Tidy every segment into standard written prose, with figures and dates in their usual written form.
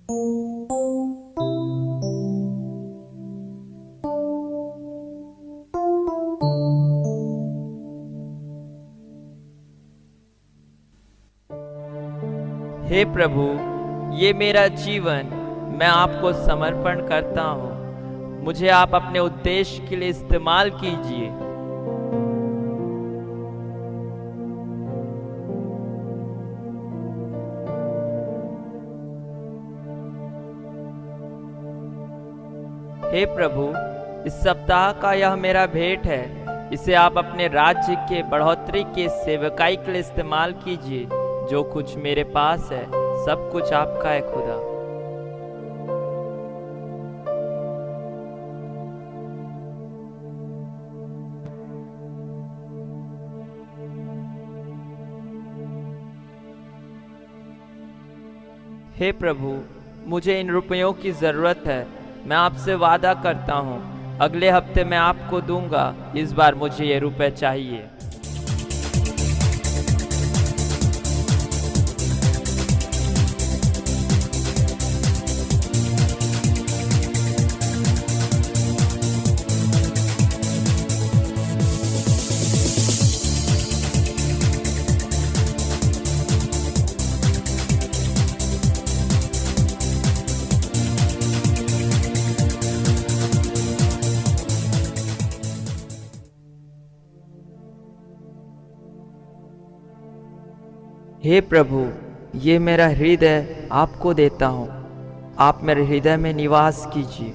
हे प्रभु, ये मेरा जीवन मैं आपको समर्पण करता हूँ। मुझे आप अपने उद्देश्य के लिए इस्तेमाल कीजिए। हे प्रभु, इस सप्ताह का यह मेरा भेंट है। इसे आप अपने राज्य के बढ़ोतरी के सेवकाई के लिए इस्तेमाल कीजिए। जो कुछ मेरे पास है, सब कुछ आपका है खुदा। हे प्रभु, मुझे इन रुपयों की ज़रूरत है। मैं आपसे वादा करता हूँ, अगले हफ्ते मैं आपको दूंगा। इस बार मुझे ये रुपए चाहिए। हे प्रभु, ये मेरा हृदय आपको देता हूँ। आप मेरे हृदय में निवास कीजिए।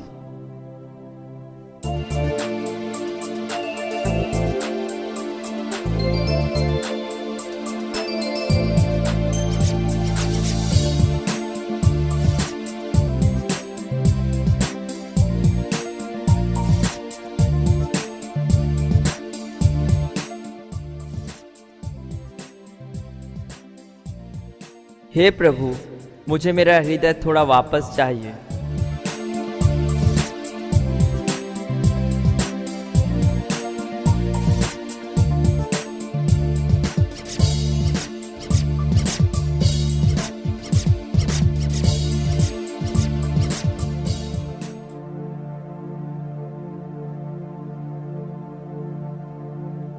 हे प्रभु, मुझे मेरा हृदय थोड़ा वापस चाहिए।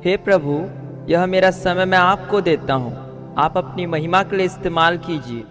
हे प्रभु, यह मेरा समय मैं आपको देता हूँ। आप अपनी महिमा के लिए इस्तेमाल कीजिए।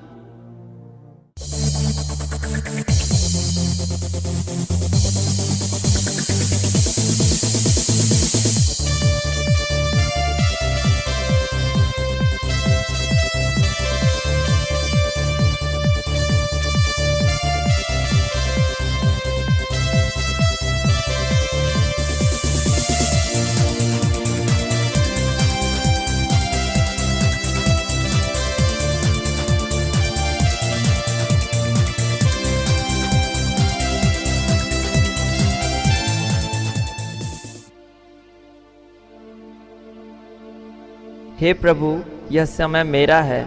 हे प्रभु, यह समय मेरा है।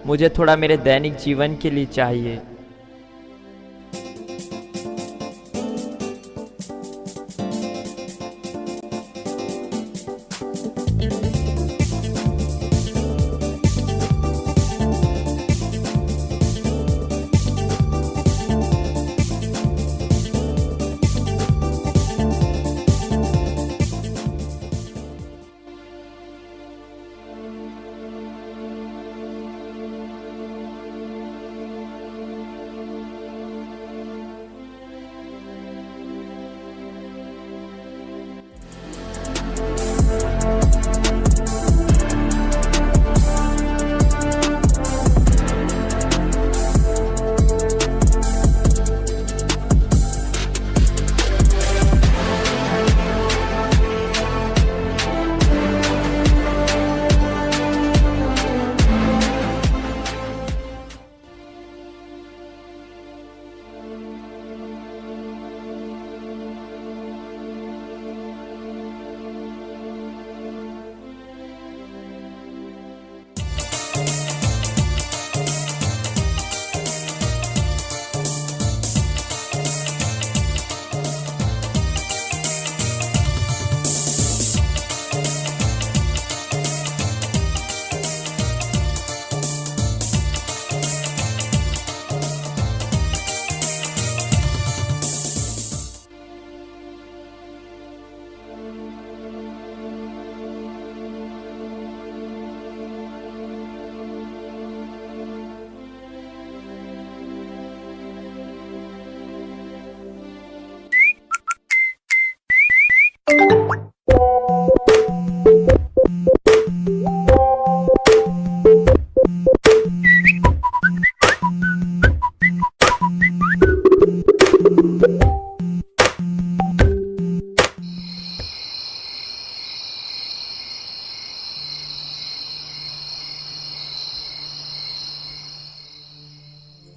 मुझे थोड़ा मेरे दैनिक जीवन के लिए चाहिए।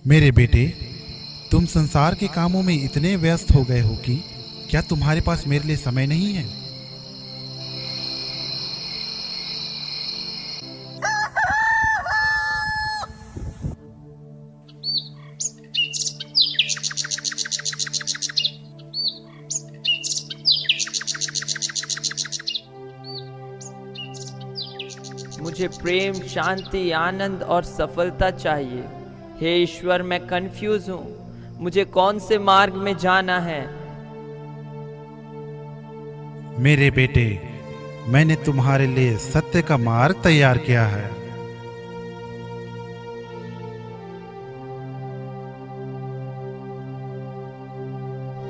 मेरे बेटे, तुम संसार के कामों में इतने व्यस्त हो गए हो कि क्या तुम्हारे पास मेरे लिए समय नहीं है? मुझे प्रेम, शांति, आनंद और सफलता चाहिए। हे ईश्वर, मैं कंफ्यूज हूँ। मुझे कौन से मार्ग में जाना है? मेरे बेटे, मैंने तुम्हारे लिए सत्य का मार्ग तैयार किया है।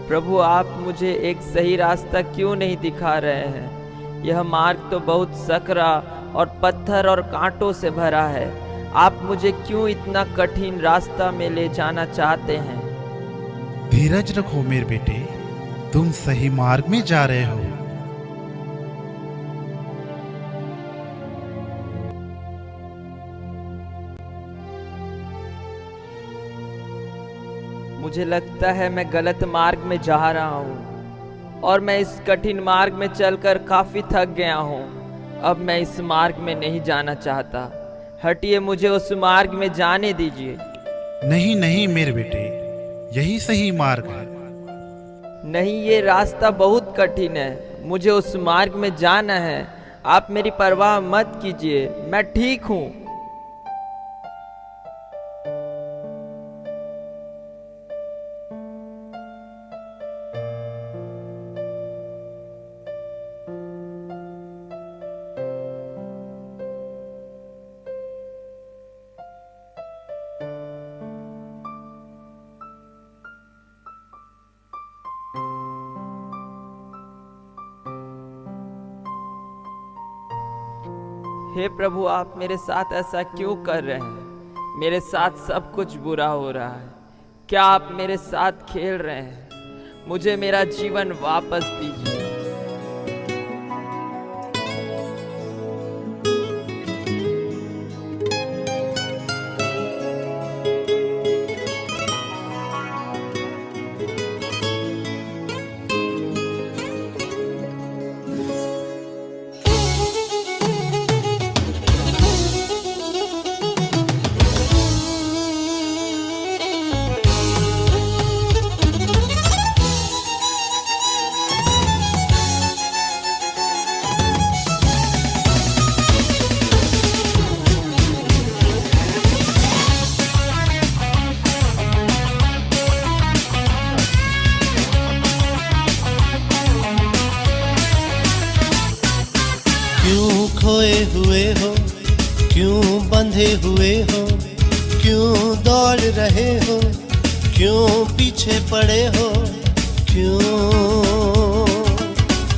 प्रभु, आप मुझे एक सही रास्ता क्यों नहीं दिखा रहे हैं? यह मार्ग तो बहुत सकरा और पत्थर और कांटों से भरा है। आप मुझे क्यों इतना कठिन रास्ता में ले जाना चाहते हैं? धीरज रखो मेरे बेटे, तुम सही मार्ग में जा रहे हो। मुझे लगता है मैं गलत मार्ग में जा रहा हूँ और मैं इस कठिन मार्ग में चलकर काफी थक गया हूँ। अब मैं इस मार्ग में नहीं जाना चाहता। हटिए, मुझे उस मार्ग में जाने दीजिए। नहीं नहीं मेरे बेटे, यही सही मार्ग है। नहीं, ये रास्ता बहुत कठिन है। मुझे उस मार्ग में जाना है। आप मेरी परवाह मत कीजिए, मैं ठीक हूँ। हे प्रभु, आप मेरे साथ ऐसा क्यों कर रहे हैं? मेरे साथ सब कुछ बुरा हो रहा है। क्या आप मेरे साथ खेल रहे हैं? मुझे मेरा जीवन वापस दीजिए। क्यों खोए हुए हो, क्यों बंधे हुए हो, क्यों दौड़ रहे हो, क्यों पीछे पड़े हो,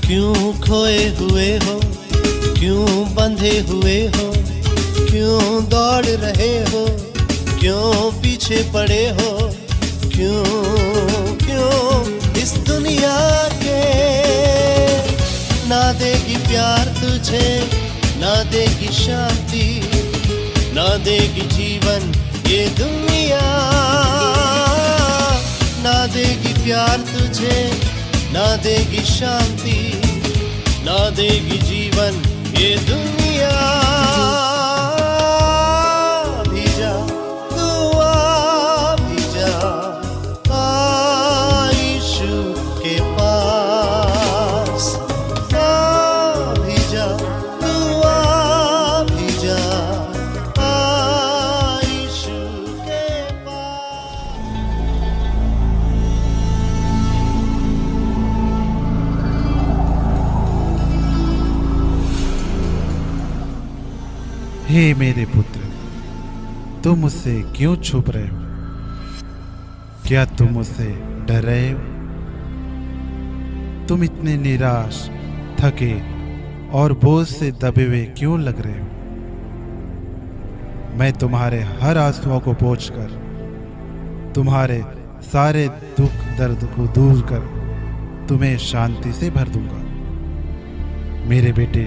क्यों खोए हुए हो, क्यों बंधे हुए हो, क्यों दौड़ रहे हो, क्यों पीछे पड़े हो, क्यों इस दुनिया के ना देगी प्यार तुझे, ना देगी शांति, ना देगी जीवन ये दुनिया। ना देगी प्यार तुझे, ना देगी शांति, ना देगी जीवन ये दुनिया। भी जा दुआ भी जा यीशु के पास। हे मेरे पुत्र, तुम मुझसे क्यों छुप रहे हो? क्या तुम मुझसे डर रहे हो? तुम इतने निराश, थके और बोझ से दबे हुए क्यों लग रहे हो? मैं तुम्हारे हर आंसुओं को पोंछकर तुम्हारे सारे दुख दर्द को दूर कर तुम्हें शांति से भर दूंगा। मेरे बेटे,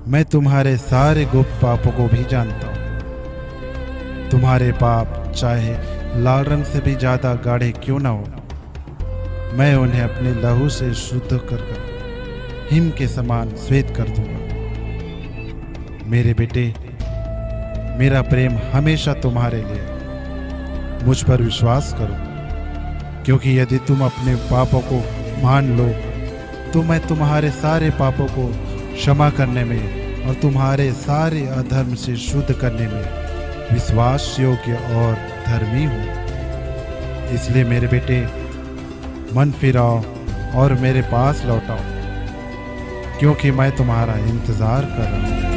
मैं तुम्हारे सारे गुप्त पापों को भी जानता हूं। तुम्हारे पाप चाहे लाल रंग से भी ज़्यादा गाढ़े क्यों ना हो, मैं उन्हें अपने लहू से शुद्ध कर हिम के समान श्वेत कर दूंगा। मेरे बेटे, मेरा प्रेम हमेशा तुम्हारे लिए। मुझ पर विश्वास करो, क्योंकि यदि तुम अपने पापों को मान लो तो मैं तुम्हारे सारे पापों को क्षमा करने में और तुम्हारे सारे अधर्म से शुद्ध करने में विश्वास योग्य और धर्मी हूँ। इसलिए मेरे बेटे, मन फिराओ और मेरे पास लौट आओ, क्योंकि मैं तुम्हारा इंतजार कर रहा हूँ।